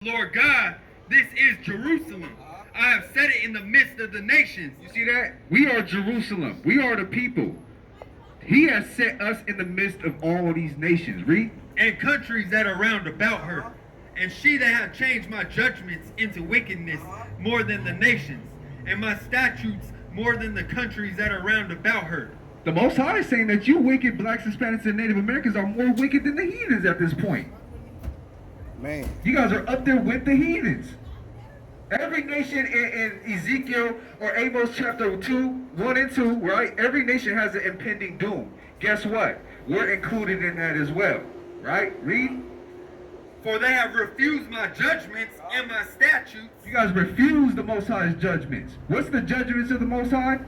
Lord God, this is Jerusalem. I have set it in the midst of the nations. You see that? We are Jerusalem. We are the people. He has set us in the midst of all of these nations. Read. And countries that are round about her. And she that hath changed my judgments into wickedness more than the nations, and my statutes more than the countries that are round about her. The Most High is saying that you wicked blacks, Hispanics, and Native Americans are more wicked than the heathens at this point. Man. You guys are up there with the heathens. Every nation in Ezekiel or Amos chapter 1 and 2, right? Every nation has an impending doom. Guess what? We're included in that as well, right? Read. For they have refused my judgments and my statutes. You guys refuse the Most High's judgments. What's the judgments of the Most High?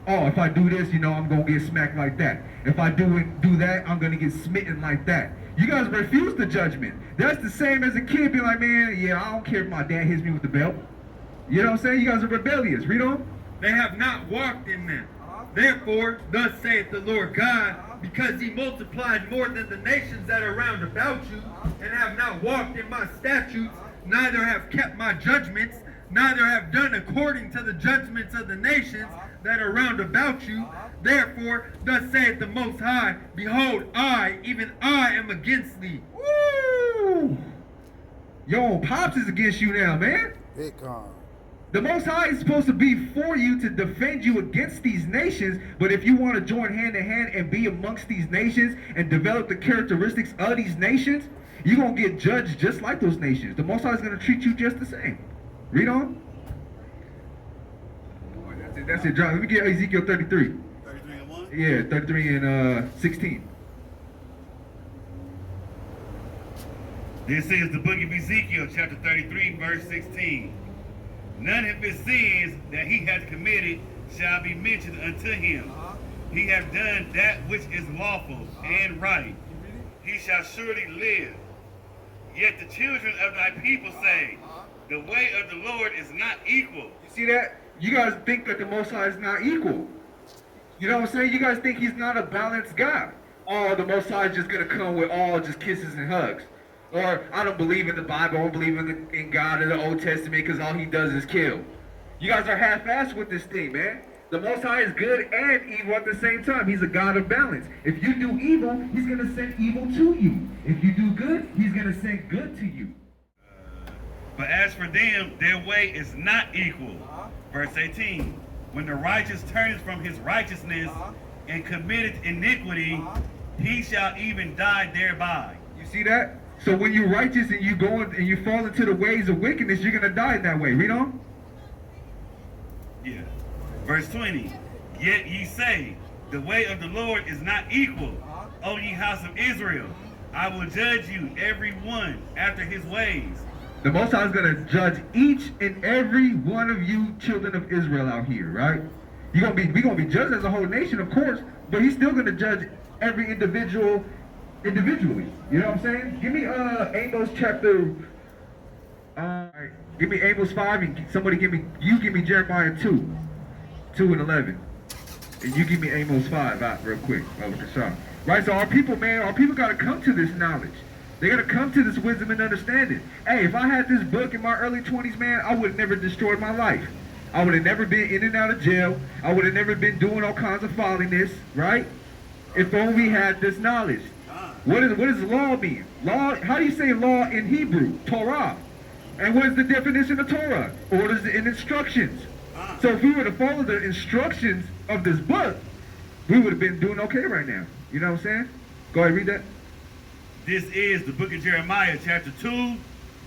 Oh, if I do this, I'm going to get smacked like that. If I do that, I'm going to get smitten like that. You guys refuse the judgment. That's the same as a kid being like, man, yeah, I don't care if my dad hits me with the belt. You know what I'm saying? You guys are rebellious. Read on. They have not walked in them. Therefore, thus saith the Lord God, because ye multiplied more than the nations that are round about you, and have not walked in my statutes, neither have kept my judgments, neither have done according to the judgments of the nations that are round about you. Therefore, thus saith the Most High, behold, I, even I, am against thee. Woo! Yo, Pops is against you now, man. Big con. The Most High is supposed to be for you to defend you against these nations, but if you want to join hand in hand and be amongst these nations and develop the characteristics of these nations, you're going to get judged just like those nations. The Most High is going to treat you just the same. Read on. That's it. Let me get Ezekiel 33. 33 and 1? Yeah, 33 and 16. This is the book of Ezekiel, chapter 33, verse 16. None of his sins that he hath committed shall be mentioned unto him. He hath done that which is lawful and right. He shall surely live. Yet the children of thy people say, the way of the Lord is not equal. You see that? You guys think that the Most High is not equal. You know what I'm saying? You guys think he's not a balanced God. Oh, the Most High is just going to come with all just kisses and hugs. Or, I don't believe in the Bible, I don't believe in God in the Old Testament because all he does is kill. You guys are half-assed with this thing, man. The Most High is good and evil at the same time. He's a God of balance. If you do evil, he's going to send evil to you. If you do good, he's going to send good to you. But as for them, their way is not equal. Verse 18, when the righteous turneth from his righteousness and committeth iniquity, he shall even die thereby. You see that? So when you're righteous and you go and you fall into the ways of wickedness, you're going to die that way. Read on. Yeah. Verse 20, yet ye say, the way of the Lord is not equal. O ye house of Israel, I will judge you every one after his ways. The Most High is going to judge each and every one of you children of Israel out here, right? We're going to be judged as a whole nation, of course, but he's still going to judge every individual individually. You know what I'm saying? Give me Amos chapter, give me Amos 5, and somebody give me Jeremiah 2 and 11. And you give me Amos 5 out real quick. Right, so our people got to come to this knowledge. They got to come to this wisdom and understanding. Hey, if I had this book in my early 20s, man, I would have never destroyed my life. I would have never been in and out of jail. I would have never been doing all kinds of folliness, right? If only we had this knowledge. What does law mean? Law, how do you say law in Hebrew? Torah. And what is the definition of Torah? Orders and instructions. So if we were to follow the instructions of this book, we would have been doing okay right now. You know what I'm saying? Go ahead, read that. This is the book of Jeremiah, chapter 2,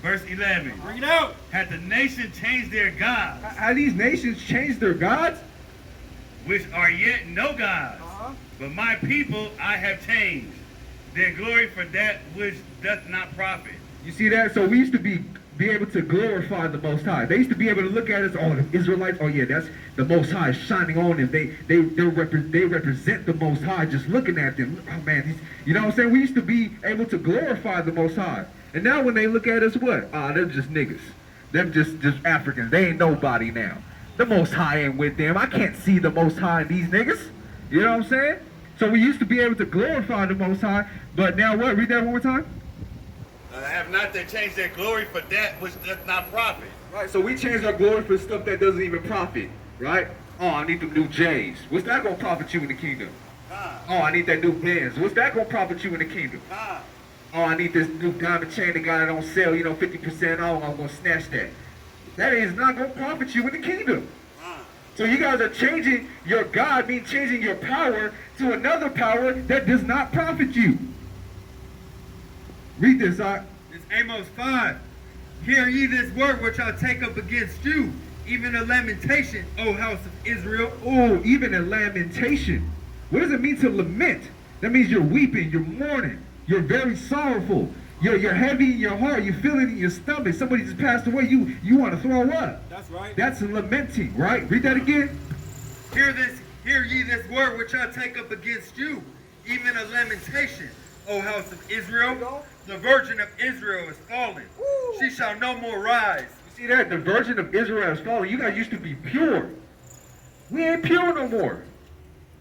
verse 11. Bring it out. Had the nation changed their gods? How these nations changed their gods? Which are yet no gods. But my people I have changed. Their glory for that which doth not profit. You see that? So we used to be able to glorify the Most High. They used to be able to look at us, oh, the Israelites, oh yeah, that's the Most High shining on them. They represent the Most High just looking at them. Oh man, you know what I'm saying? We used to be able to glorify the Most High. And now when they look at us, what? Ah, they're just niggas. They're just Africans. They ain't nobody now. The Most High ain't with them. I can't see the Most High in these niggas. You know what I'm saying? So we used to be able to glorify the Most High, but now what? Read that one more time. Have not they changed their glory for that which does not profit? Right, so we change our glory for stuff that doesn't even profit, right? Oh, I need them new J's. What's that gonna profit you in the kingdom? Oh, I need that new Benz. What's that gonna profit you in the kingdom? Oh, I need this new diamond chain that got it on sale, 50% off. I'm gonna snatch that. That is not gonna profit you in the kingdom. So you guys are changing your God, means changing your power to another power that does not profit you. Read this, It's Amos 5. Hear ye this word which I'll take up against you, even a lamentation, O house of Israel. Oh, even a lamentation. What does it mean to lament? That means you're weeping, you're mourning, you're very sorrowful. You're heavy in your heart, you feel it in your stomach. Somebody just passed away, you want to throw up. That's right. That's lamenting, right? Read that again. Hear ye this word which I take up against you, even a lamentation, O house of Israel. The virgin of Israel is fallen. She shall no more rise. You see that? The virgin of Israel is fallen. You guys used to be pure. We ain't pure no more.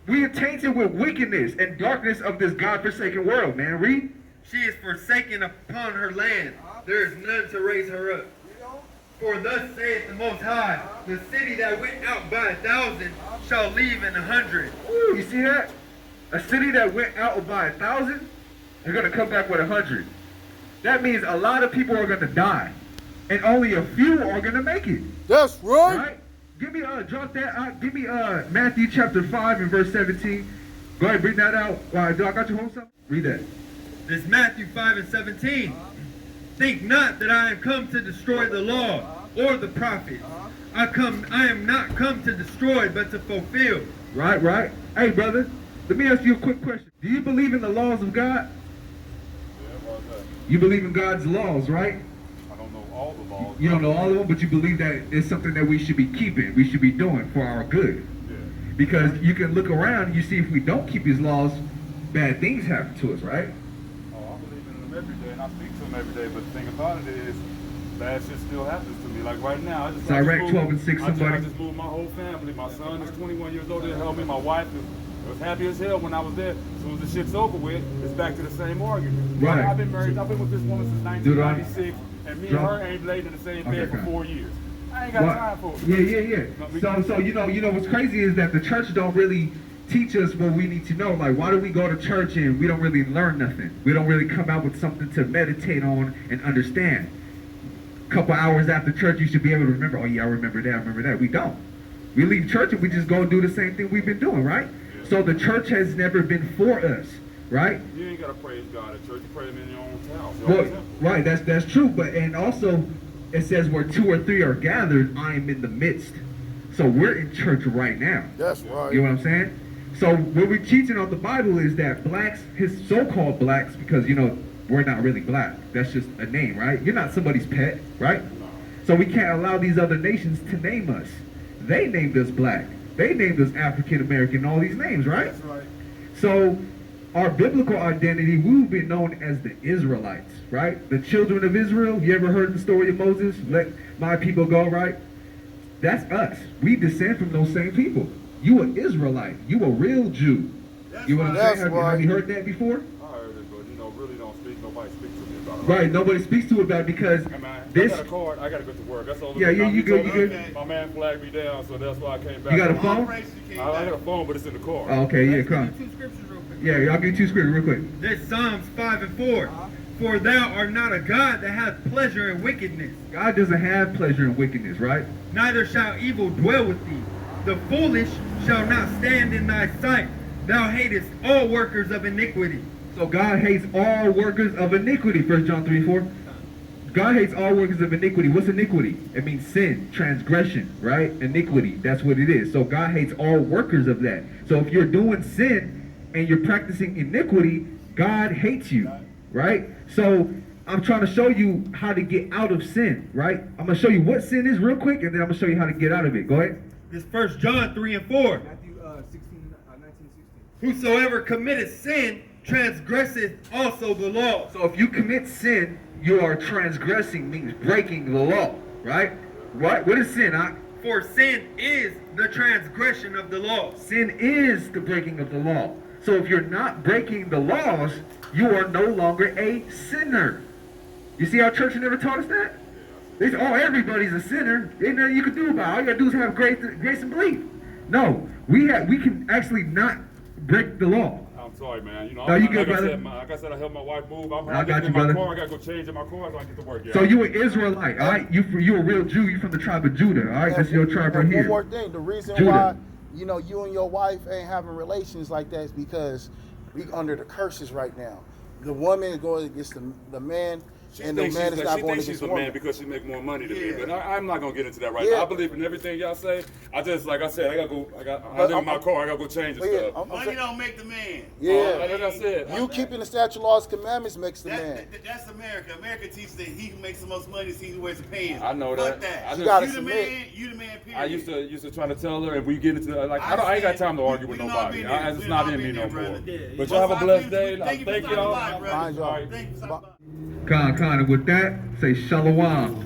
We are tainted with wickedness and darkness of this God-forsaken world, man. Read. She is forsaken upon her land. There is none to raise her up. For thus saith the Most High, the city that went out by 1,000 shall leave in 100. Ooh, you see that? A city that went out by 1,000, they're going to come back with 100. That means a lot of people are going to die, and only a few are going to make it. That's right. Right? Give me, drop that out. Give me Matthew chapter 5 and verse 17. Go ahead, bring that out. Do I got your home stuff? Read that. This Matthew 5 and 17. Think not that I am come to destroy the law or the prophets. I am not come to destroy, but to fulfill. Right. Hey, brother, let me ask you a quick question. Do you believe in the laws of God? You believe in God's laws, right? I don't know all the laws. You don't know all of them, but you believe that it's something that we should be keeping, we should be doing for our good. Yeah. Because you can look around and you see if we don't keep his laws, bad things happen to us, right? Oh, I believe in them every day, and I speak to them every day. But the thing about it is, bad shit still happens to me. Like right now, Direct 12 and 6, I somebody. just moved my whole family. My son is 21 years old. They helped me. My wife was happy as hell when I was there. As soon as the shit's over with, it's back to the same argument. Right. I've been married. I've been with this woman since 1996, and me and her ain't laid in the same bed for 4 years. I ain't got time for it. Yeah. So you know what's crazy is that the church don't really teach us what we need to know. Like, why do we go to church and we don't really learn nothing? We don't really come out with something to meditate on and understand. A couple hours after church, you should be able to remember, oh yeah, I remember that. We don't. We leave church and we just go do the same thing we've been doing, right? Yeah. So the church has never been for us, right? You ain't gotta praise God at church. You praise Him in your own town. Well, right, that's true. But and also it says where 2 or 3 are gathered, I am in the midst. So we're in church right now. That's right. You know what I'm saying? So what we're teaching on the Bible is that blacks, his so-called blacks, because we're not really black. That's just a name, right? You're not somebody's pet, right? So we can't allow these other nations to name us. They named us black. They named us African American, all these names, right? That's right. So our biblical identity, we've been known as the Israelites, right? The children of Israel. You ever heard the story of Moses? Let my people go, right? That's us. We descend from those same people. You an Israelite. You a real Jew. You know what I'm saying? Have you heard that before? I heard it, but really don't speak. Nobody speaks to me about it. Right, nobody speaks to it about it because I got a card. I gotta go to work. That's all. Yeah, you good. My man flagged me down, so that's why I came back. You got a phone? I got a phone, but it's in the car. Oh, okay, yeah, come. 2 scriptures real quick. Yeah, I'll give you 2 scriptures real quick. There's Psalms 5 and 4. For thou art not a God that hath pleasure in wickedness. God doesn't have pleasure in wickedness, right? Neither shall evil dwell with thee. The foolish shall not stand in thy sight. Thou hatest all workers of iniquity. So God hates all workers of iniquity, 1 John 3:4. God hates all workers of iniquity. What's iniquity? It means sin, transgression, right? Iniquity, that's what it is. So God hates all workers of that. So if you're doing sin and you're practicing iniquity, God hates you, right? So I'm trying to show you how to get out of sin, right? I'm going to show you what sin is real quick, and then I'm going to show you how to get out of it. Go ahead. This 1 John 3 and 4. Matthew 19, 16. Whosoever committeth sin transgresseth also the law. So if you commit sin, you are transgressing, means breaking the law, right? What is sin? For sin is the transgression of the law. Sin is the breaking of the law. So if you're not breaking the laws, you are no longer a sinner. You see how church never taught us that? They say, oh, everybody's a sinner. Ain't nothing you can do about it. All you gotta do is have grace and belief. No, we can actually not break the law. I'm sorry, man. You know, No, you good, like brother? like I said, I helped my wife move. I got you, brother. I gotta go change in my car so I can get to work. Yeah. So you an Israelite, all right? You a real Jew. You from the tribe of Judah, all right? That's your tribe right One here. more thing, the reason Judah. why, you know, you and your wife ain't having relations like that is because we under the curses right now. The woman going against the man, and the man is not going against she's the a man woman. because she make more money than me. Yeah. But I'm not gonna get into that right Yeah. now. I believe in everything y'all say. I just, like I said, I live in my car. I gotta go change But and yeah, stuff. Money don't make the man. Yeah. Like I said, You keeping the statute, laws, commandments makes the man. That's America. America teaches that he who makes the most money is he who wears the pants. I know Fuck that. I that. just- You gotta You the submit. man. You the man. Period. I used to try to tell her, and we get into like I ain't got time to argue with nobody. It's not in me no more. But y'all have a blessed day. Thank y'all. Mind y'all. Thank you. Khan, and with that, say shalom.